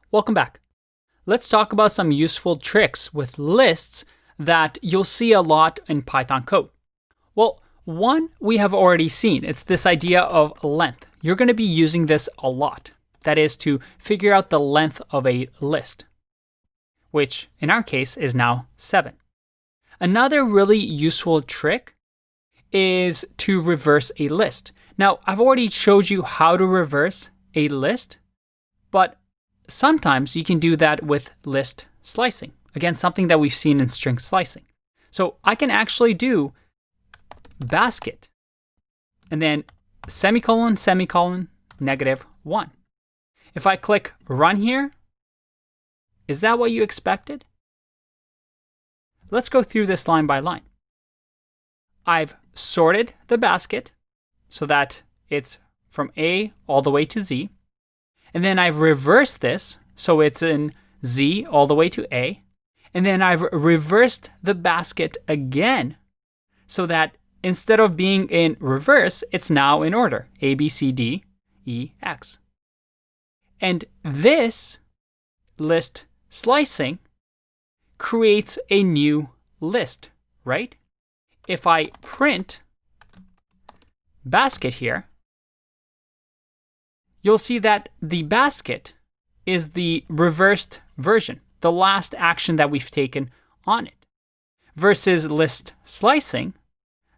Welcome back. Let's talk about some useful tricks with lists that you'll see a lot in Python code. Well, one we have already seen. It's this idea of length. You're going to be using this a lot. That is to figure out the length of a list, which in our case is now 7. Another really useful trick is to reverse a list. Now, I've already showed you how to reverse a list, but sometimes you can do that with list slicing. Again, something that we've seen in string slicing. So I can actually do basket and then semicolon, semicolon, -1. If I click run here, is that what you expected? Let's go through this line by line. I've sorted the basket so that it's from A all the way to Z. And then I've reversed this so it's in Z all the way to A. And then I've reversed the basket again so that instead of being in reverse, it's now in order. A, B, C, D, E, X. And this list slicing creates a new list, right? If I print basket here, you'll see that the basket is the reversed version, the last action that we've taken on it, versus list slicing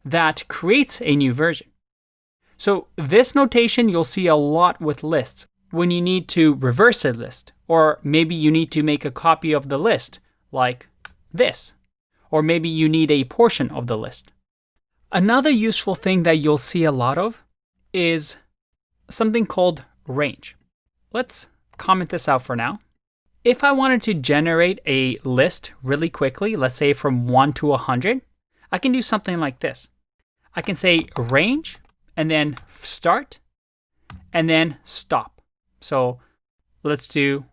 that creates a new version. So this notation you'll see a lot with lists when you need to reverse a list, or maybe you need to make a copy of the list like this, or maybe you need a portion of the list. Another useful thing that you'll see a lot of is something called range. Let's comment this out for now. If I wanted to generate a list really quickly, let's say from 1 to 100, I can do something like this. I can say range and then start and then stop. So let's do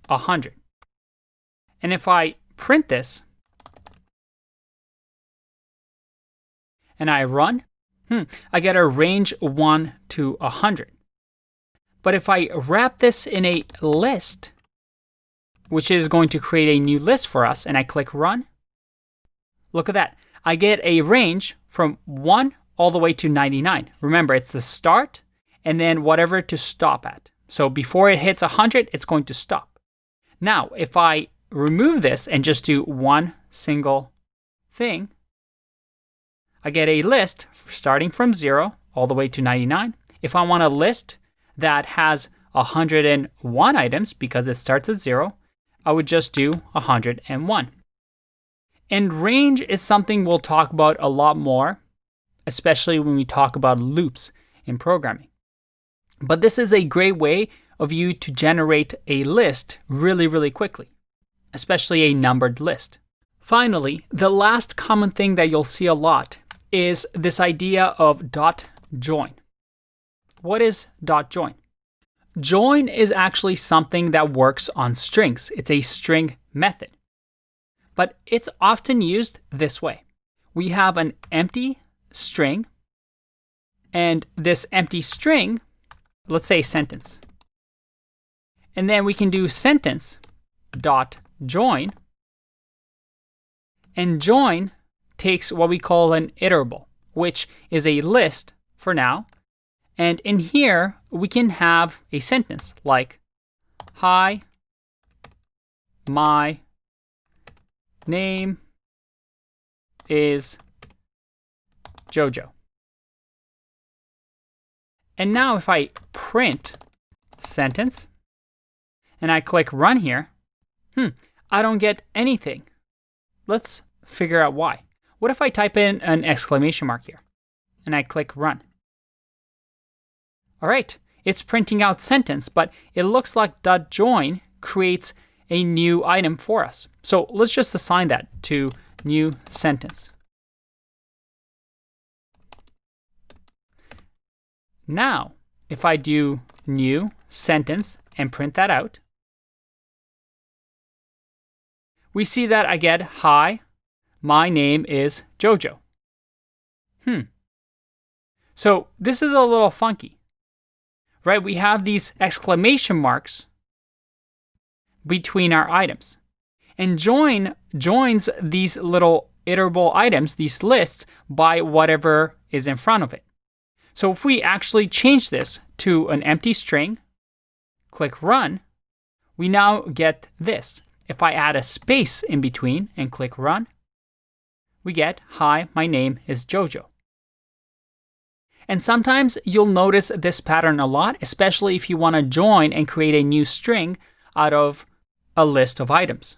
100. And if I print this and I run, I get a range 1 to 100. But if I wrap this in a list, which is going to create a new list for us, and I click run, look at that. I get a range from 1 all the way to 99. Remember, it's the start and then whatever to stop at. So before it hits 100, it's going to stop. Now, if I remove this and just do one single thing, I get a list starting from 0 all the way to 99. If I want a list that has 101 items because it starts at 0, I would just do 101. And range is something we'll talk about a lot more, especially when we talk about loops in programming. But this is a great way of you to generate a list really, really quickly, especially a numbered list. Finally, the last common thing that you'll see a lot is this idea of dot join. What is dot join? Join is actually something that works on strings. It's a string method. But it's often used this way. We have an empty string, and this empty string, let's say sentence. And then we can do sentence dot join. And join takes what we call an iterable, which is a list for now. And in here, we can have a sentence like, hi, my name is Jojo. And now if I print sentence and I click run here, I don't get anything. Let's figure out why. What if I type in an exclamation mark here and I click run? All right, it's printing out sentence, but it looks like dot join creates a new item for us. So let's just assign that to new sentence. Now, if I do new sentence and print that out, we see that I get, hi, my name is Jojo. So this is a little funky, right? We have these exclamation marks between our items. And join joins these little iterable items, these lists, by whatever is in front of it. So if we actually change this to an empty string, click Run, we now get this. If I add a space in between and click Run, we get, "Hi, my name is Jojo." And sometimes you'll notice this pattern a lot, especially if you want to join and create a new string out of a list of items.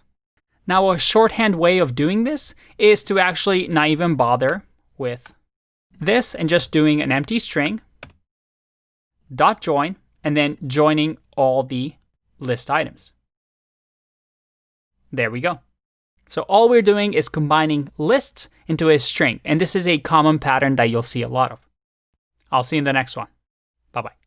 Now, a shorthand way of doing this is to actually not even bother with this and just doing an empty string, dot join, and then joining all the list items. There we go. So all we're doing is combining lists into a string, and this is a common pattern that you'll see a lot of. I'll see you in the next one. Bye-bye.